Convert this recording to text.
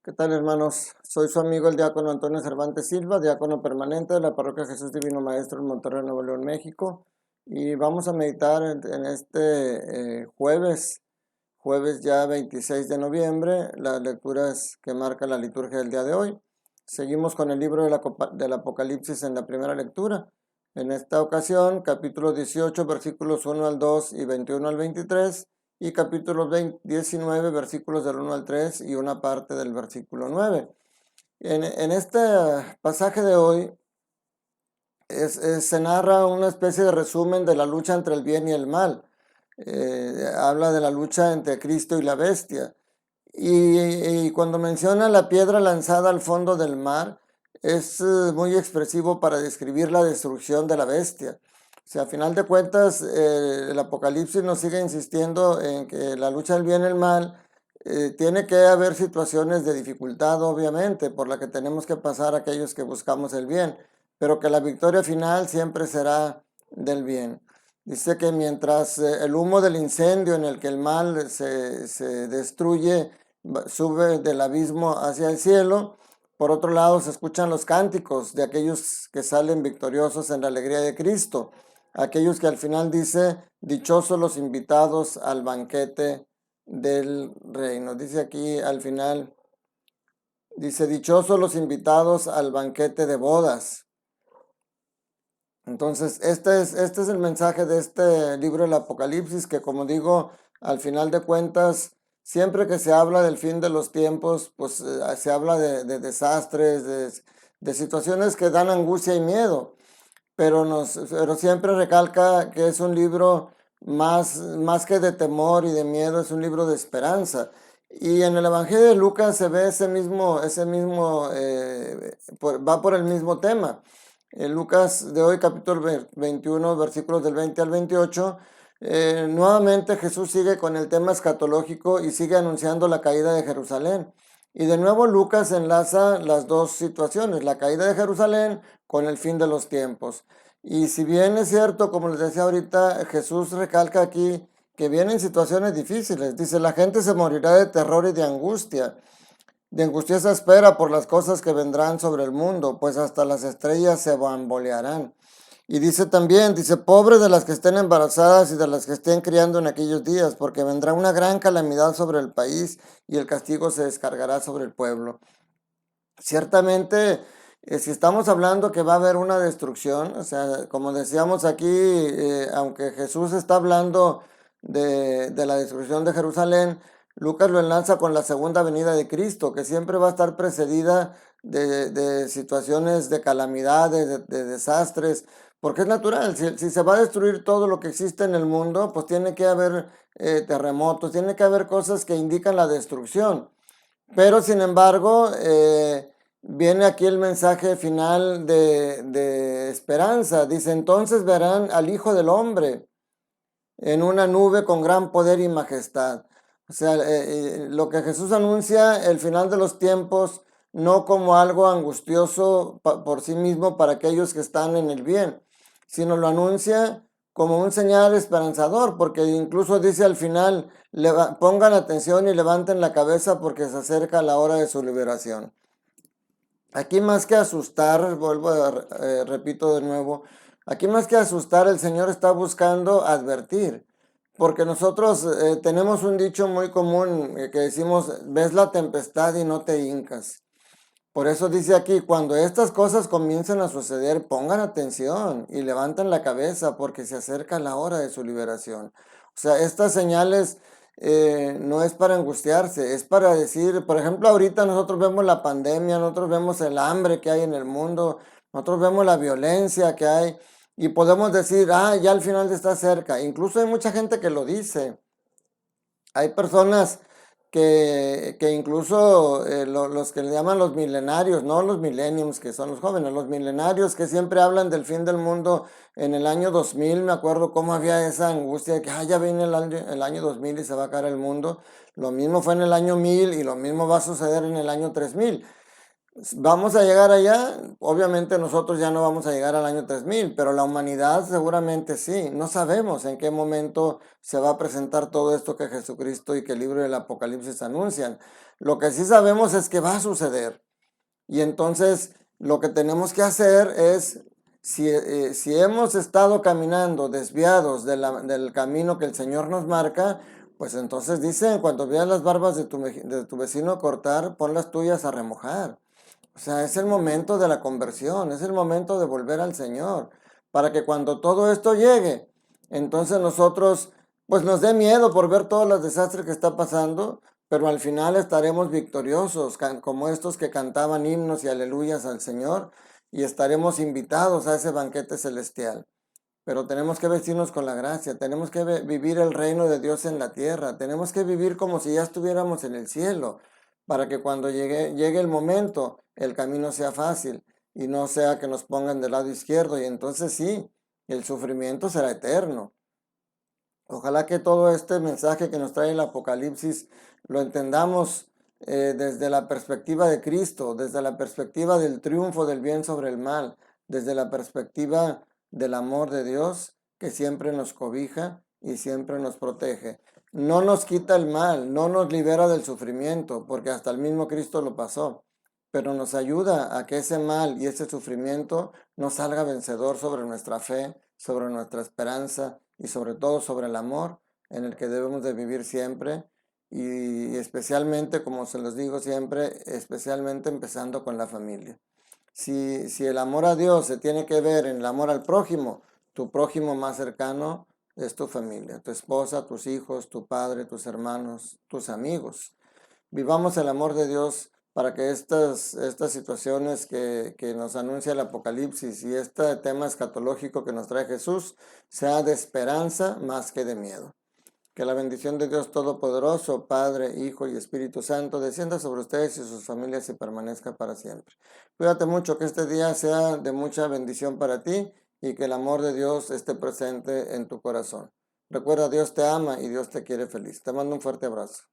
¿Qué tal, hermanos? Soy su amigo el diácono Antonio Cervantes Silva, diácono permanente de la Parroquia Jesús Divino Maestro en Monterrey, Nuevo León, México. Y vamos a meditar en este jueves ya 26 de noviembre, las lecturas que marca la liturgia del día de hoy. Seguimos con el libro del Apocalipsis en la primera lectura. En esta ocasión, capítulo 18, versículos 1 al 2 y 21 al 23, y capítulo 19, versículos del 1 al 3 y una parte del versículo 9. En este pasaje de hoy se narra una especie de resumen de la lucha entre el bien y el mal. Habla de la lucha entre Cristo y la bestia. Y cuando menciona la piedra lanzada al fondo del mar, es muy expresivo para describir la destrucción de la bestia. O sea, a final de cuentas, el Apocalipsis nos sigue insistiendo en que la lucha del bien y el mal tiene que haber situaciones de dificultad, obviamente, por la que tenemos que pasar aquellos que buscamos el bien, pero que la victoria final siempre será del bien. Dice que mientras el humo del incendio en el que el mal se destruye sube del abismo hacia el cielo, por otro lado se escuchan los cánticos de aquellos que salen victoriosos en la alegría de Cristo, aquellos que al final dice, dichosos los invitados al banquete del reino. Dice aquí al final, dice, dichosos los invitados al banquete de bodas. Entonces, este es el mensaje de este libro del Apocalipsis, que como digo, al final de cuentas, siempre que se habla del fin de los tiempos, pues se habla de desastres, de situaciones que dan angustia y miedo, pero siempre recalca que es un libro más que de temor y de miedo, es un libro de esperanza. Y en el Evangelio de Lucas se ve va por el mismo tema. En Lucas de hoy, capítulo 21, versículos del 20 al 28, nuevamente Jesús sigue con el tema escatológico y sigue anunciando la caída de Jerusalén. Y de nuevo Lucas enlaza las dos situaciones, la caída de Jerusalén con el fin de los tiempos. Y si bien es cierto, como les decía ahorita, Jesús recalca aquí que vienen situaciones difíciles. Dice, la gente se morirá de terror y de angustiosa espera por las cosas que vendrán sobre el mundo, pues hasta las estrellas se bambolearán. Y dice también, dice, pobre de las que estén embarazadas y de las que estén criando en aquellos días, porque vendrá una gran calamidad sobre el país y el castigo se descargará sobre el pueblo. Ciertamente, si estamos hablando que va a haber una destrucción, o sea, como decíamos aquí, aunque Jesús está hablando de la destrucción de Jerusalén, Lucas lo enlaza con la segunda venida de Cristo, que siempre va a estar precedida de situaciones de calamidades, de desastres, porque es natural, si se va a destruir todo lo que existe en el mundo, pues tiene que haber terremotos, tiene que haber cosas que indican la destrucción. Pero sin embargo, viene aquí el mensaje final de esperanza. Dice, entonces verán al Hijo del Hombre en una nube con gran poder y majestad. O sea, lo que Jesús anuncia, el final de los tiempos, no como algo angustioso por sí mismo para aquellos que están en el bien, sino lo anuncia como un señal esperanzador, porque incluso dice al final, pongan atención y levanten la cabeza porque se acerca la hora de su liberación. Aquí más que asustar, repito de nuevo, aquí más que asustar, el Señor está buscando advertir, porque nosotros tenemos un dicho muy común que decimos, ves la tempestad y no te hincas. Por eso dice aquí, cuando estas cosas comiencen a suceder, pongan atención y levanten la cabeza porque se acerca la hora de su liberación. O sea, estas señales no es para angustiarse, es para decir, por ejemplo, ahorita nosotros vemos la pandemia, nosotros vemos el hambre que hay en el mundo, nosotros vemos la violencia que hay y podemos decir, ya al final está cerca. Incluso hay mucha gente que lo dice. Hay personas que incluso los que le llaman los milenarios, no los millenniums, que son los jóvenes, los milenarios que siempre hablan del fin del mundo en el año 2000, me acuerdo cómo había esa angustia de que ya viene el año 2000 y se va a acabar el mundo. Lo mismo fue en el año 1000 y lo mismo va a suceder en el año 3000. ¿Vamos a llegar allá? Obviamente nosotros ya no vamos a llegar al año 3000, pero la humanidad seguramente sí. No sabemos en qué momento se va a presentar todo esto que Jesucristo y que el libro del Apocalipsis anuncian. Lo que sí sabemos es que va a suceder. Y entonces lo que tenemos que hacer es, si hemos estado caminando desviados del camino que el Señor nos marca, pues entonces dice, cuando veas las barbas de tu vecino cortar, pon las tuyas a remojar. O sea, es el momento de la conversión, es el momento de volver al Señor, para que cuando todo esto llegue, entonces nosotros, pues nos dé miedo por ver todos los desastres que está pasando, pero al final estaremos victoriosos, como estos que cantaban himnos y aleluyas al Señor, y estaremos invitados a ese banquete celestial. Pero tenemos que vestirnos con la gracia, tenemos que vivir el reino de Dios en la tierra, tenemos que vivir como si ya estuviéramos en el cielo, para que cuando llegue el momento, el camino sea fácil y no sea que nos pongan del lado izquierdo, y entonces sí, el sufrimiento será eterno. Ojalá que todo este mensaje que nos trae el Apocalipsis lo entendamos desde la perspectiva de Cristo, desde la perspectiva del triunfo del bien sobre el mal, desde la perspectiva del amor de Dios que siempre nos cobija y siempre nos protege. No nos quita el mal, no nos libera del sufrimiento, porque hasta el mismo Cristo lo pasó, pero nos ayuda a que ese mal y ese sufrimiento no salga vencedor sobre nuestra fe, sobre nuestra esperanza y sobre todo sobre el amor en el que debemos de vivir siempre, y especialmente, como se los digo siempre, especialmente empezando con la familia. Si el amor a Dios se tiene que ver en el amor al prójimo, tu prójimo más cercano es tu familia, tu esposa, tus hijos, tu padre, tus hermanos, tus amigos. Vivamos el amor de Dios para que estas situaciones que nos anuncia el Apocalipsis y este tema escatológico que nos trae Jesús sea de esperanza más que de miedo. Que la bendición de Dios Todopoderoso, Padre, Hijo y Espíritu Santo, descienda sobre ustedes y sus familias y permanezca para siempre. Cuídate mucho, que este día sea de mucha bendición para ti y que el amor de Dios esté presente en tu corazón. Recuerda, Dios te ama y Dios te quiere feliz. Te mando un fuerte abrazo.